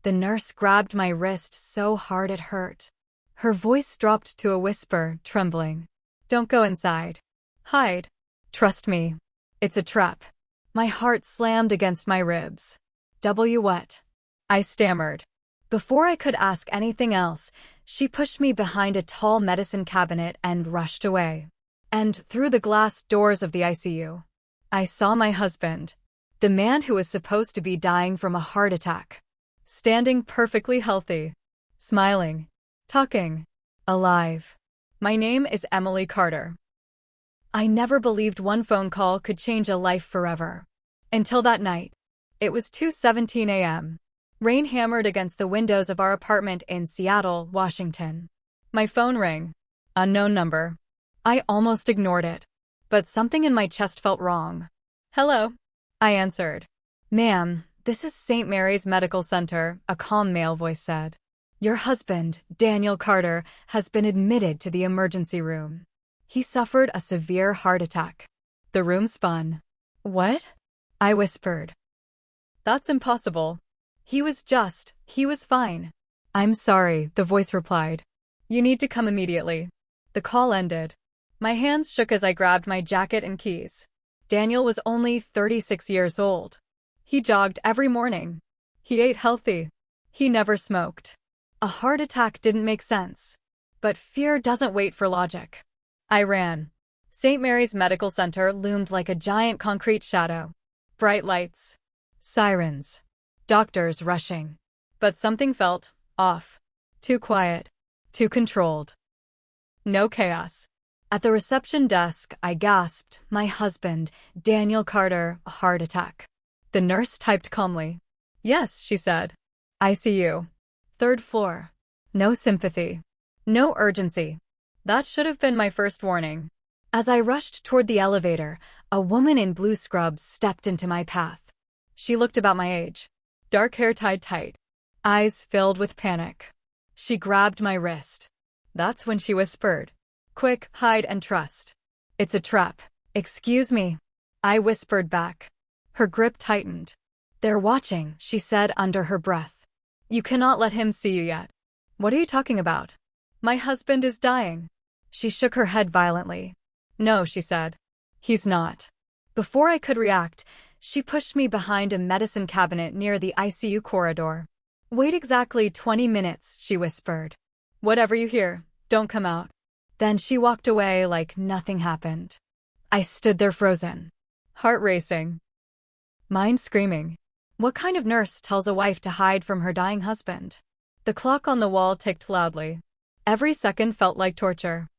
The nurse grabbed my wrist so hard it hurt. Her voice dropped to a whisper, trembling. "Don't go inside. Hide. Trust me. It's a trap." My heart slammed against my ribs. What? I stammered. Before I could ask anything else, she pushed me behind a tall medicine cabinet and rushed away. And through the glass doors of the ICU, I saw my husband, the man who was supposed to be dying from a heart attack, standing perfectly healthy, smiling, talking, alive. "My name is Emily Carter." I never believed one phone call could change a life forever. Until that night. It was 2:17 a.m. Rain hammered against the windows of our apartment in Seattle, Washington. My phone rang. Unknown number. I almost ignored it. But something in my chest felt wrong. "Hello," I answered. "Ma'am, this is St. Mary's Medical Center," a calm male voice said. "Your husband, Daniel Carter, has been admitted to the emergency room. He suffered a severe heart attack." The room spun. "What?" I whispered. "That's impossible. He was fine." "I'm sorry," the voice replied. "You need to come immediately." The call ended. My hands shook as I grabbed my jacket and keys. Daniel was only 36 years old. He jogged every morning. He ate healthy. He never smoked. A heart attack didn't make sense. But fear doesn't wait for logic. I ran. St. Mary's Medical Center loomed like a giant concrete shadow. Bright lights. Sirens. Doctors rushing. But something felt off. Too quiet. Too controlled. No chaos. At the reception desk, I gasped, "My husband, Daniel Carter, a heart attack." The nurse typed calmly. "Yes," she said. "ICU. Third floor." No sympathy. No urgency. That should have been my first warning. As I rushed toward the elevator, a woman in blue scrubs stepped into my path. She looked about my age. Dark hair tied tight. Eyes filled with panic. She grabbed my wrist. That's when she whispered, "Quick, hide and trust. It's a trap." "Excuse me," I whispered back. Her grip tightened. "They're watching," she said under her breath. "You cannot let him see you yet." "What are you talking about?" "My husband is dying." She shook her head violently. "No," she said. "He's not." Before I could react, she pushed me behind a medicine cabinet near the ICU corridor. "Wait exactly 20 minutes, she whispered. "Whatever you hear, don't come out." Then she walked away like nothing happened. I stood there frozen. Heart racing. Mind screaming. What kind of nurse tells a wife to hide from her dying husband? The clock on the wall ticked loudly. Every second felt like torture.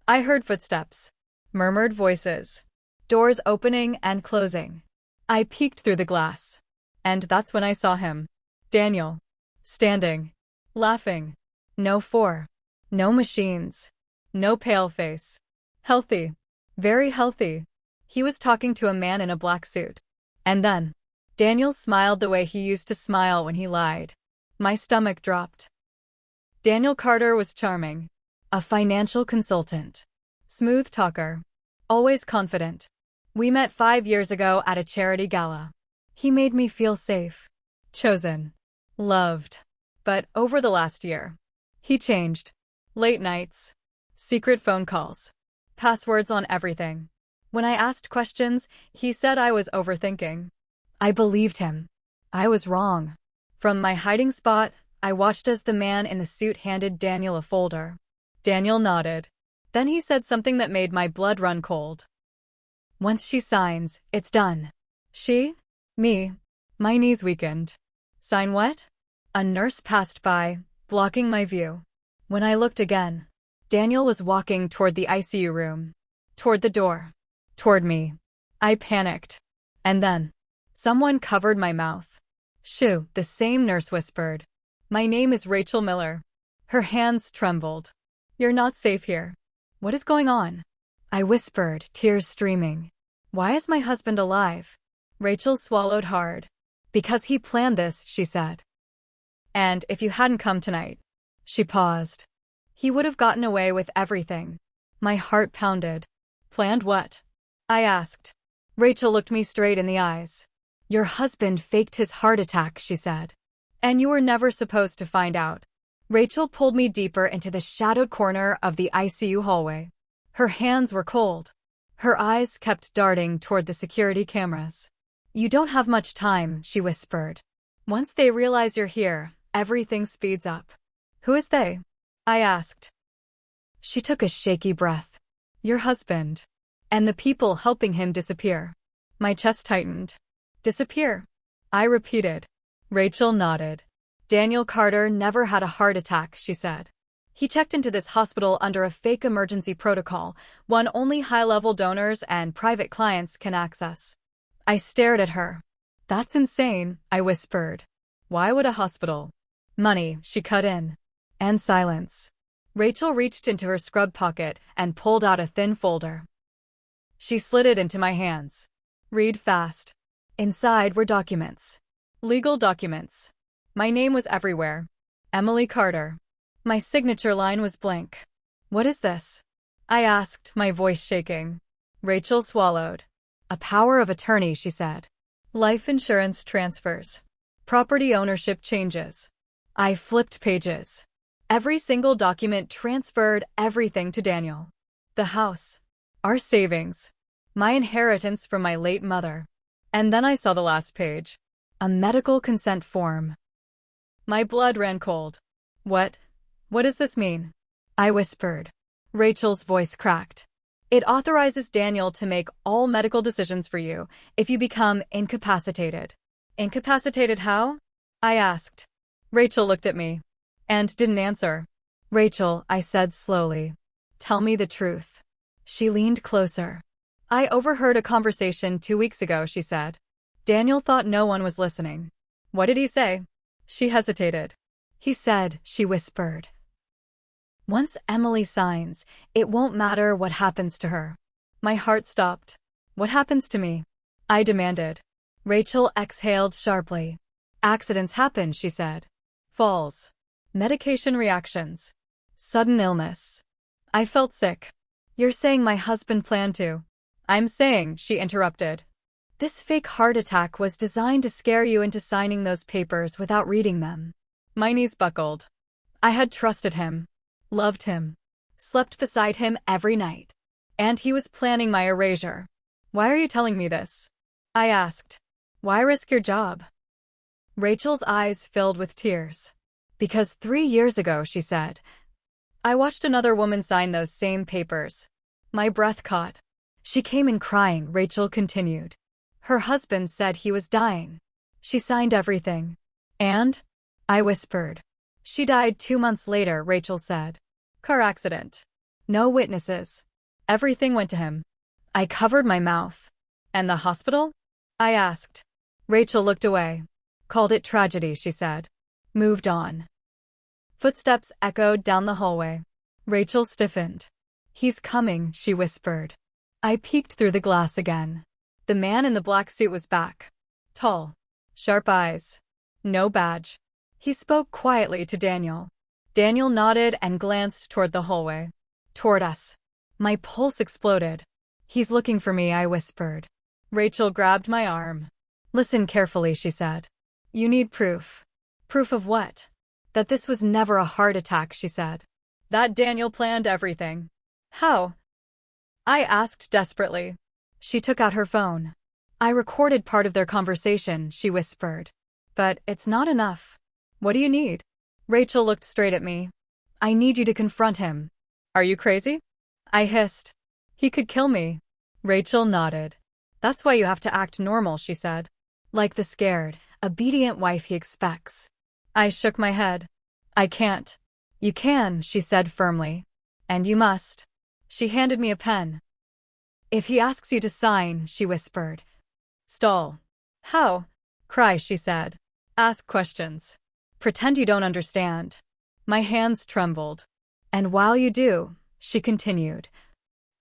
I heard footsteps. Murmured voices. Doors opening and closing. I peeked through the glass. And that's when I saw him. Daniel. Standing. Laughing. No machines. No pale face. Healthy. Very healthy. He was talking to a man in a black suit. And then, Daniel smiled the way he used to smile when he lied. My stomach dropped. Daniel Carter was charming. A financial consultant. Smooth talker. Always confident. We met 5 years ago at a charity gala. He made me feel safe. Chosen. Loved. But over the last year, he changed. Late nights. Secret phone calls. Passwords on everything. When I asked questions, he said I was overthinking. I believed him. I was wrong. From my hiding spot, I watched as the man in the suit handed Daniel a folder. Daniel nodded. Then he said something that made my blood run cold. "Once she signs, it's done." She? Me. My knees weakened. "Sign what?" A nurse passed by, blocking my view. When I looked again, Daniel was walking toward the ICU room. Toward the door. Toward me. I panicked. And then, someone covered my mouth. "Shoo," the same nurse whispered. "My name is Rachel Miller." Her hands trembled. "You're not safe here." "What is going on?" I whispered, tears streaming. "Why is my husband alive?" Rachel swallowed hard. "Because he planned this," she said. "And if you hadn't come tonight." She paused. "He would have gotten away with everything." My heart pounded. "Planned what?" I asked. Rachel looked me straight in the eyes. "Your husband faked his heart attack," she said. And you were never supposed to find out. Rachel pulled me deeper into the shadowed corner of the ICU hallway. Her hands were cold. Her eyes kept darting toward the security cameras. You don't have much time, she whispered. Once they realize you're here, everything speeds up. Who is they? I asked. She took a shaky breath. Your husband. And the people helping him disappear. My chest tightened. Disappear? I repeated. Rachel nodded. Daniel Carter never had a heart attack, she said. He checked into this hospital under a fake emergency protocol, one only high-level donors and private clients can access. I stared at her. That's insane, I whispered. Why would a hospital? Money, she cut in. And silence. Rachel reached into her scrub pocket and pulled out a thin folder. She slid it into my hands. Read fast. Inside were documents. Legal documents. My name was everywhere. Emily Carter. My signature line was blank. What is this? I asked, my voice shaking. Rachel swallowed. A power of attorney, she said. Life insurance transfers. Property ownership changes. I flipped pages. Every single document transferred everything to Daniel. The house. Our savings. My inheritance from my late mother. And then I saw the last page. A medical consent form. My blood ran cold. What does this mean? I whispered. Rachel's voice cracked. It authorizes Daniel to make all medical decisions for you if you become incapacitated. Incapacitated how? I asked. Rachel looked at me. And didn't answer. Rachel, I said slowly. Tell me the truth. She leaned closer. I overheard a conversation 2 weeks ago, she said. Daniel thought no one was listening. What did he say? She hesitated. He said, she whispered. Once Emily signs, it won't matter what happens to her. My heart stopped. What happens to me? I demanded. Rachel exhaled sharply. Accidents happen, she said. Falls. Medication reactions. Sudden illness. I felt sick. You're saying my husband planned to. I'm saying, she interrupted. This fake heart attack was designed to scare you into signing those papers without reading them. My knees buckled. I had trusted him. Loved him. Slept beside him every night. And he was planning my erasure. Why are you telling me this? I asked. Why risk your job? Rachel's eyes filled with tears. Because 3 years ago, she said, I watched another woman sign those same papers. My breath caught. She came in crying, Rachel continued. Her husband said he was dying. She signed everything. And? I whispered. She died 2 months later, Rachel said. Car accident. No witnesses. Everything went to him. I covered my mouth. And the hospital? I asked. Rachel looked away. Called it tragedy, she said. Moved on. Footsteps echoed down the hallway. Rachel stiffened. He's coming, she whispered. I peeked through the glass again. The man in the black suit was back. Tall. Sharp eyes. No badge. He spoke quietly to Daniel. Daniel nodded and glanced toward the hallway. Toward us. My pulse exploded. He's looking for me, I whispered. Rachel grabbed my arm. Listen carefully, she said. You need proof. Proof of what? That this was never a heart attack, she said. That Daniel planned everything. How? I asked desperately. She took out her phone. I recorded part of their conversation, she whispered. But it's not enough. What do you need? Rachel looked straight at me. I need you to confront him. Are you crazy? I hissed. He could kill me. Rachel nodded. That's why you have to act normal, she said. Like the scared, obedient wife he expects. I shook my head. I can't. You can, she said firmly. And you must. She handed me a pen. If he asks you to sign, she whispered. Stall. How? Cry, she said. Ask questions. Pretend you don't understand. My hands trembled. And while you do, she continued,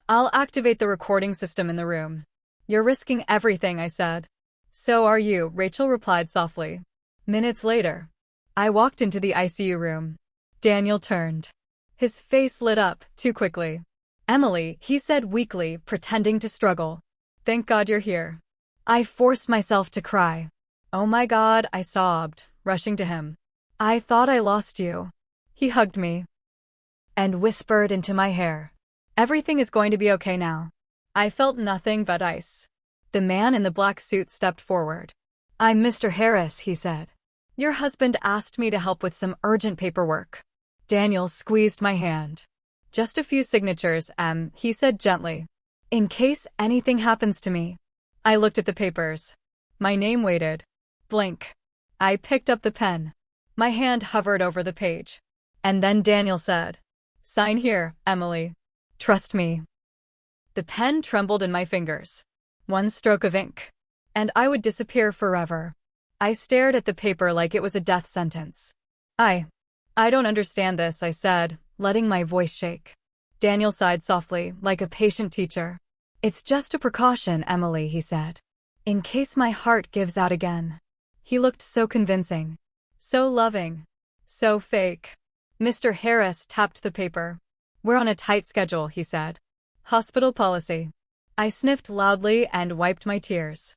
I'll activate the recording system in the room. You're risking everything, I said. So are you, Rachel replied softly. Minutes later, I walked into the ICU room. Daniel turned. His face lit up, too quickly. Emily, he said weakly, pretending to struggle. Thank God you're here. I forced myself to cry. Oh my God, I sobbed. rushing to him. I thought I lost you. He hugged me and whispered into my hair. Everything is going to be okay now. I felt nothing but ice. The man in the black suit stepped forward. I'm Mr. Harris, he said. Your husband asked me to help with some urgent paperwork. Daniel squeezed my hand. Just a few signatures, he said gently. In case anything happens to me. I looked at the papers. My name waited. Blink. I picked up the pen. My hand hovered over the page. And then Daniel said, Sign here, Emily. Trust me. The pen trembled in my fingers. One stroke of ink. And I would disappear forever. I stared at the paper like it was a death sentence. I don't understand this, I said, letting my voice shake. Daniel sighed softly, like a patient teacher. It's just a precaution, Emily, he said. In case my heart gives out again. He looked so convincing. So loving. So fake. Mr. Harris tapped the paper. We're on a tight schedule, he said. Hospital policy. I sniffed loudly and wiped my tears.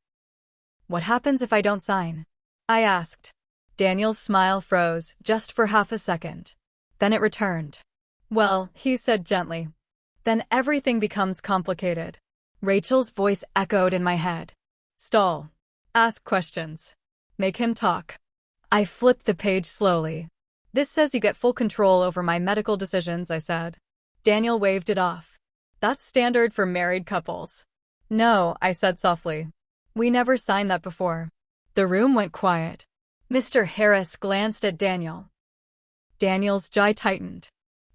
What happens if I don't sign? I asked. Daniel's smile froze, just for half a second. Then it returned. Well, he said gently. Then everything becomes complicated. Rachel's voice echoed in my head. Stall. Ask questions. Make him talk. I flipped the page slowly. This says you get full control over my medical decisions, I said. Daniel waved it off. That's standard for married couples. No, I said softly. We never signed that before. The room went quiet. Mr. Harris glanced at Daniel. Daniel's jaw tightened.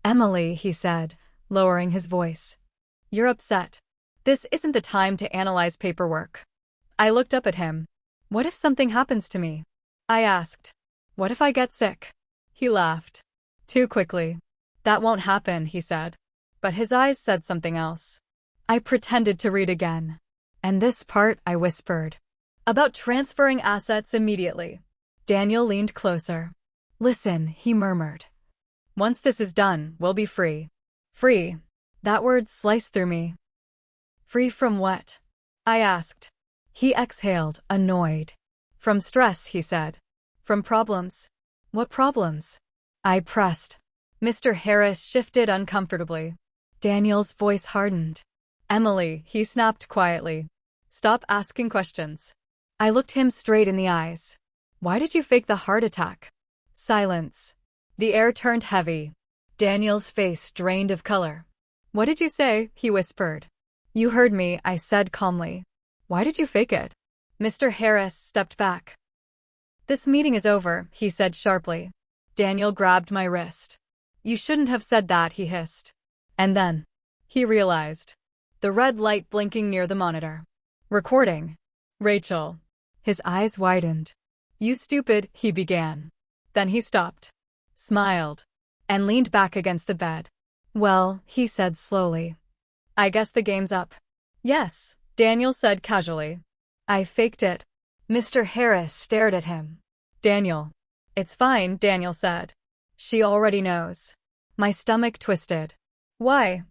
Emily, he said, lowering his voice. You're upset. This isn't the time to analyze paperwork. I looked up at him. What if something happens to me? I asked. What if I get sick? He laughed. Too quickly. That won't happen, he said. But his eyes said something else. I pretended to read again. And this part, I whispered. About transferring assets immediately. Daniel leaned closer. Listen, he murmured. Once this is done, we'll be free. Free. That word sliced through me. Free from what? I asked. He exhaled, annoyed. From stress, he said. From problems. What problems? I pressed. Mr. Harris shifted uncomfortably. Daniel's voice hardened. Emily, he snapped quietly. Stop asking questions. I looked him straight in the eyes. Why did you fake the heart attack? Silence. The air turned heavy. Daniel's face drained of color. What did you say? He whispered. You heard me, I said calmly. Why did you fake it? Mr. Harris stepped back. This meeting is over, he said sharply. Daniel grabbed my wrist. You shouldn't have said that, he hissed. And then he realized. The red light blinking near the monitor. Recording. Rachel. His eyes widened. You stupid, he began. Then he stopped. Smiled. And leaned back against the bed. Well, he said slowly. I guess the game's up. Yes, Daniel said casually. I faked it. Mr. Harris stared at him. Daniel. It's fine, Daniel said. She already knows. My stomach twisted. Why?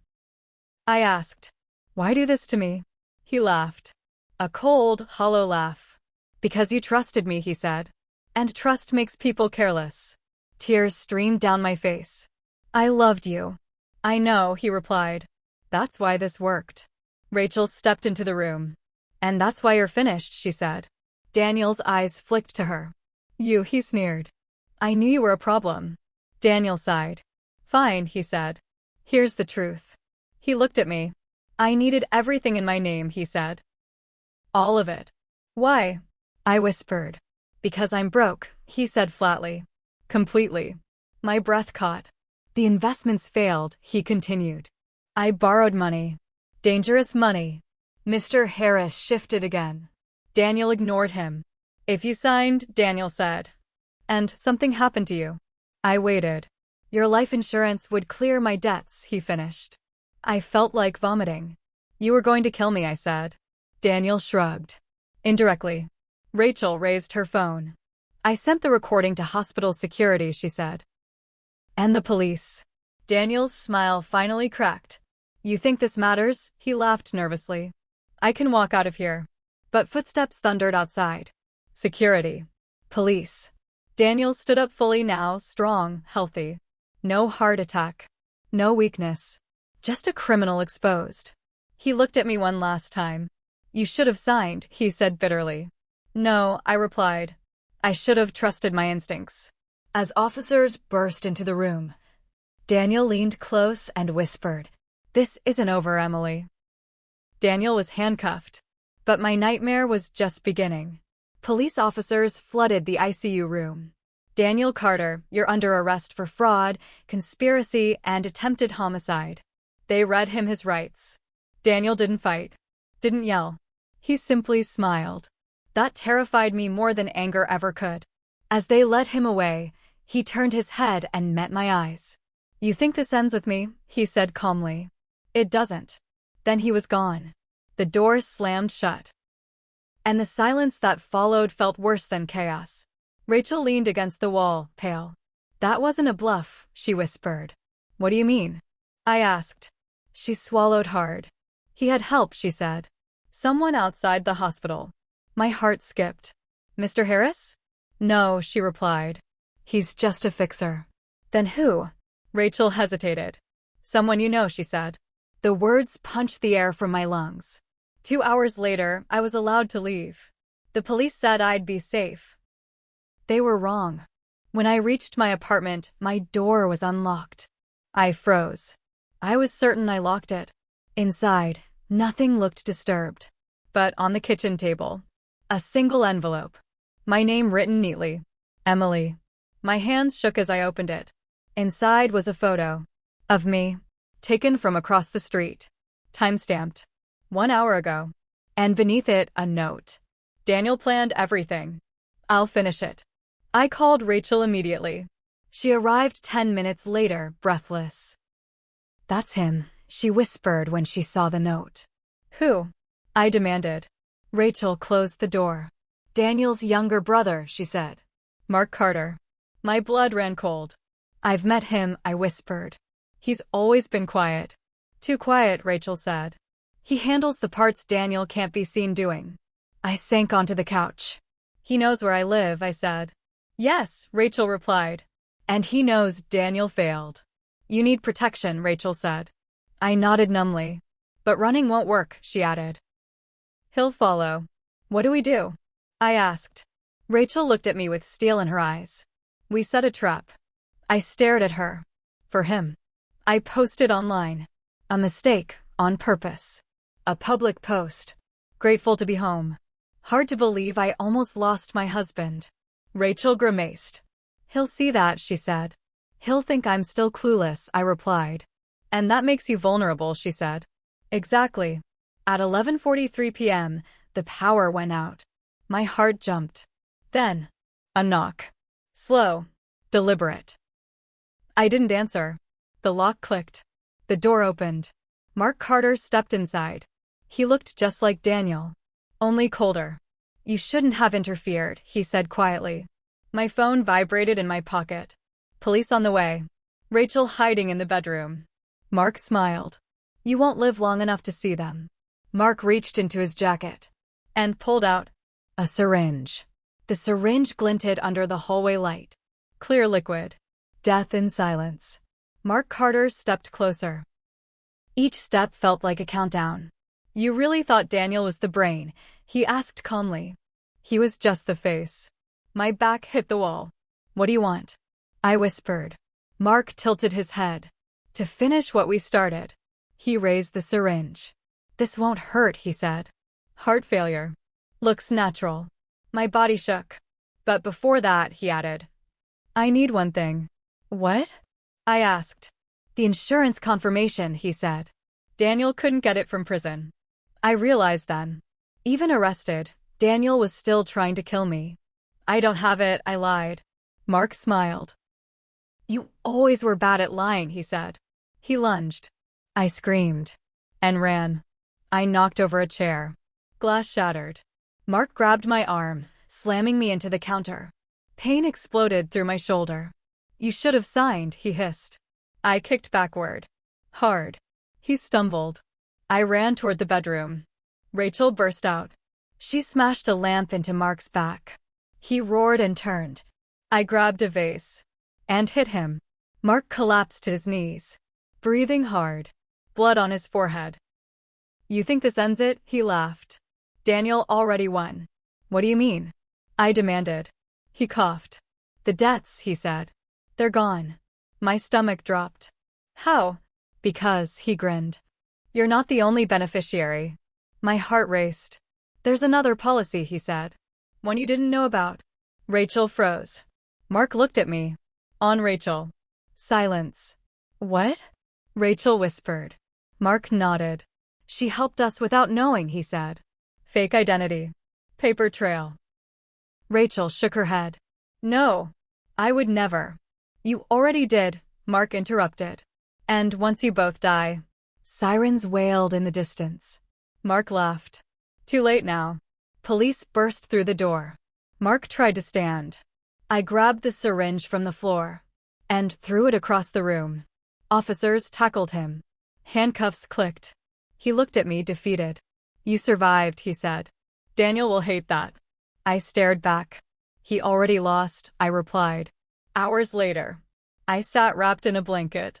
I asked. Why do this to me? He laughed. A cold, hollow laugh. Because you trusted me, he said. And trust makes people careless. Tears streamed down my face. I loved you. I know, he replied. That's why this worked. Rachel stepped into the room. And that's why you're finished, she said. Daniel's eyes flicked to her. You, he sneered. I knew you were a problem. Daniel sighed. Fine, he said. Here's the truth. He looked at me. I needed everything in my name, he said. All of it. Why? I whispered. Because I'm broke, he said flatly. Completely. My breath caught. The investments failed, he continued. I borrowed money. Dangerous money. Mr. Harris shifted again. Daniel ignored him. If you signed, Daniel said. And something happened to you. I waited. Your life insurance would clear my debts, he finished. I felt like vomiting. You were going to kill me, I said. Daniel shrugged. Indirectly. Rachel raised her phone. I sent the recording to hospital security, she said. And the police. Daniel's smile finally cracked. You think this matters? He laughed nervously. I can walk out of here. But footsteps thundered outside. Security. Police. Daniel stood up fully now, strong, healthy. No heart attack. No weakness. Just a criminal exposed. He looked at me one last time. You should have signed, he said bitterly. No, I replied. I should have trusted my instincts. As officers burst into the room, Daniel leaned close and whispered, "This isn't over, Emily." Daniel was handcuffed, but my nightmare was just beginning. Police officers flooded the ICU room. "Daniel Carter, you're under arrest for fraud, conspiracy, and attempted homicide." They read him his rights. Daniel didn't fight, didn't yell. He simply smiled. That terrified me more than anger ever could. As they led him away, he turned his head and met my eyes. "You think this ends with me?" he said calmly. "It doesn't." Then he was gone. The door slammed shut. And the silence that followed felt worse than chaos. Rachel leaned against the wall, pale. "That wasn't a bluff," she whispered. "What do you mean?" I asked. She swallowed hard. "He had help," she said. "Someone outside the hospital." My heart skipped. "Mr. Harris?" "No," she replied. "He's just a fixer." "Then who?" Rachel hesitated. "Someone you know," she said. The words punched the air from my lungs. 2 hours later, I was allowed to leave. The police said I'd be safe. They were wrong. When I reached my apartment, my door was unlocked. I froze. I was certain I locked it. Inside, nothing looked disturbed. But on the kitchen table, a single envelope. My name written neatly. Emily. My hands shook as I opened it. Inside was a photo of me, taken from across the street. Time-stamped. 1 hour ago. And beneath it, a note. "Daniel planned everything. I'll finish it." I called Rachel immediately. She arrived 10 minutes later, breathless. "That's him," she whispered when she saw the note. "Who?" I demanded. Rachel closed the door. "Daniel's younger brother," she said. "Mark Carter." My blood ran cold. "I've met him," I whispered. "He's always been quiet." "Too quiet," Rachel said. "He handles the parts Daniel can't be seen doing." I sank onto the couch. "He knows where I live," I said. "Yes," Rachel replied. "And he knows Daniel failed." "You need protection," Rachel said. I nodded numbly. "But running won't work," she added. "He'll follow." "What do we do?" I asked. Rachel looked at me with steel in her eyes. "We set a trap." I stared at her. "For him." I posted online. A mistake, on purpose. A public post. Grateful to be home. Hard to believe I almost lost my husband. Rachel grimaced. "He'll see that," she said. "He'll think I'm still clueless," I replied. "And that makes you vulnerable," she said. "Exactly." At 11:43 p.m., the power went out. My heart jumped. Then, a knock. Slow. Deliberate. I didn't answer. The lock clicked. The door opened. Mark Carter stepped inside. He looked just like Daniel. Only colder. "You shouldn't have interfered," he said quietly. My phone vibrated in my pocket. "Police on the way." Rachel hiding in the bedroom. Mark smiled. "You won't live long enough to see them." Mark reached into his jacket and pulled out a syringe. The syringe glinted under the hallway light. Clear liquid. Death in silence. Mark Carter stepped closer. Each step felt like a countdown. "You really thought Daniel was the brain?" he asked calmly. "He was just the face." My back hit the wall. "What do you want?" I whispered. Mark tilted his head. "To finish what we started." He raised the syringe. "This won't hurt," he said. "Heart failure. Looks natural." My body shook. "But before that," he added, "I need one thing." "What?" I asked. "The insurance confirmation," he said. "Daniel couldn't get it from prison." I realized then. Even arrested, Daniel was still trying to kill me. "I don't have it," I lied. Mark smiled. "You always were bad at lying," he said. He lunged. I screamed. And ran. I knocked over a chair. Glass shattered. Mark grabbed my arm, slamming me into the counter. Pain exploded through my shoulder. "You should have signed," he hissed. I kicked backward. Hard. He stumbled. I ran toward the bedroom. Rachel burst out. She smashed a lamp into Mark's back. He roared and turned. I grabbed a vase and hit him. Mark collapsed to his knees, breathing hard, blood on his forehead. You think this ends it? He laughed. Daniel already won. What do you mean? I demanded. He coughed. The debts, he said. They're gone. My stomach dropped. How? Because, he grinned. You're not the only beneficiary. My heart raced. There's another policy, he said. One you didn't know about. Rachel froze. Mark looked at me. On Rachel. Silence. What? Rachel whispered. Mark nodded. She helped us without knowing, he said. Fake identity. Paper trail. Rachel shook her head. No. I would never. You already did, Mark interrupted. And once you both die. Sirens wailed in the distance. Mark laughed. Too late now. Police burst through the door. Mark tried to stand. I grabbed the syringe from the floor and threw it across the room. Officers tackled him. Handcuffs clicked. He looked at me defeated. You survived, he said. Daniel will hate that. I stared back. He already lost, I replied. Hours later, I sat wrapped in a blanket.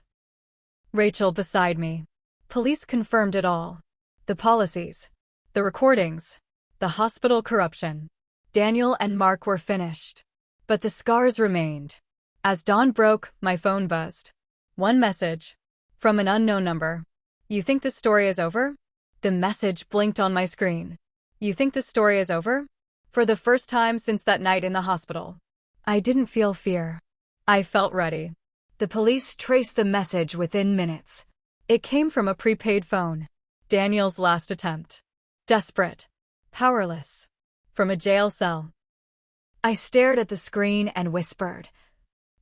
Rachel beside me. Police confirmed it all. The policies, the recordings, the hospital corruption. Daniel and Mark were finished. But the scars remained. As dawn broke, my phone buzzed. One message. From an unknown number. You think this story is over? The message blinked on my screen. You think this story is over? For the first time since that night in the hospital. I didn't feel fear. I felt ready. The police traced the message within minutes. It came from a prepaid phone. Daniel's last attempt. Desperate. Powerless. From a jail cell. I stared at the screen and whispered.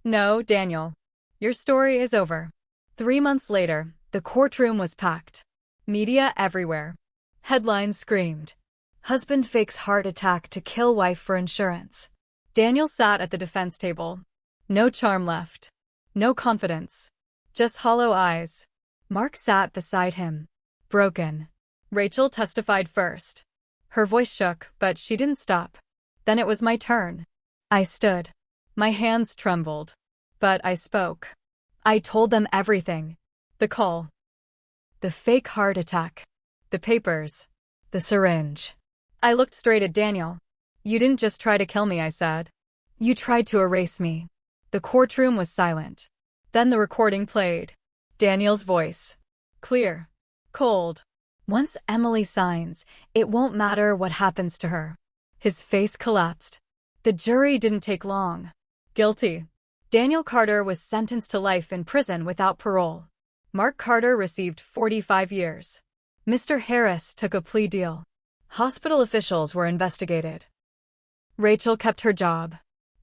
No, Daniel. Your story is over. 3 months later, the courtroom was packed. Media everywhere. Headlines screamed. Husband fakes heart attack to kill wife for insurance. Daniel sat at the defense table. No charm left. No confidence. Just hollow eyes. Mark sat beside him. Broken. Rachel testified first. Her voice shook, but she didn't stop. Then it was my turn. I stood. My hands trembled. But I spoke. I told them everything. The call. The fake heart attack. The papers. The syringe. I looked straight at Daniel. You didn't just try to kill me, I said. You tried to erase me. The courtroom was silent. Then the recording played. Daniel's voice. Clear. Cold. Once Emily signs, it won't matter what happens to her. His face collapsed. The jury didn't take long. Guilty. Daniel Carter was sentenced to life in prison without parole. Mark Carter received 45 years. Mr. Harris took a plea deal. Hospital officials were investigated. Rachel kept her job.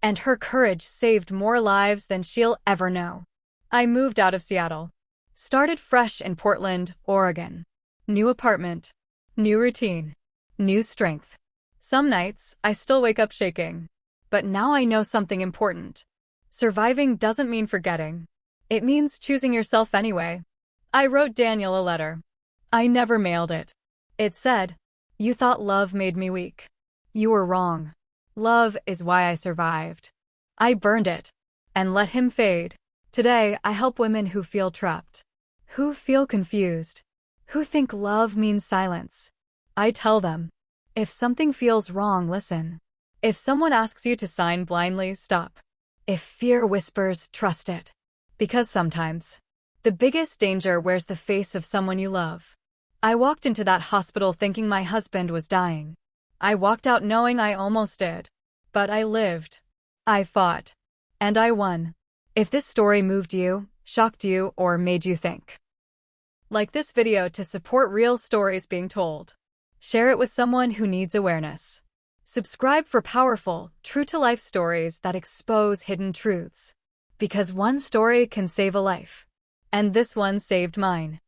And her courage saved more lives than she'll ever know. I moved out of Seattle. Started fresh in Portland, Oregon. New apartment. New routine. New strength. Some nights, I still wake up shaking. But now I know something important. Surviving doesn't mean forgetting. It means choosing yourself anyway. I wrote Daniel a letter. I never mailed it. It said, "You thought love made me weak. You were wrong. Love is why I survived." I burned it and let him fade. Today, I help women who feel trapped, who feel confused, who think love means silence. I tell them, if something feels wrong, listen. If someone asks you to sign blindly, stop. If fear whispers, trust it. Because sometimes, the biggest danger wears the face of someone you love. I walked into that hospital thinking my husband was dying. I walked out knowing I almost did. But I lived. I fought. And I won. If this story moved you, shocked you, or made you think, like this video to support real stories being told. Share it with someone who needs awareness. Subscribe for powerful, true-to-life stories that expose hidden truths. Because one story can save a life. And this one saved mine.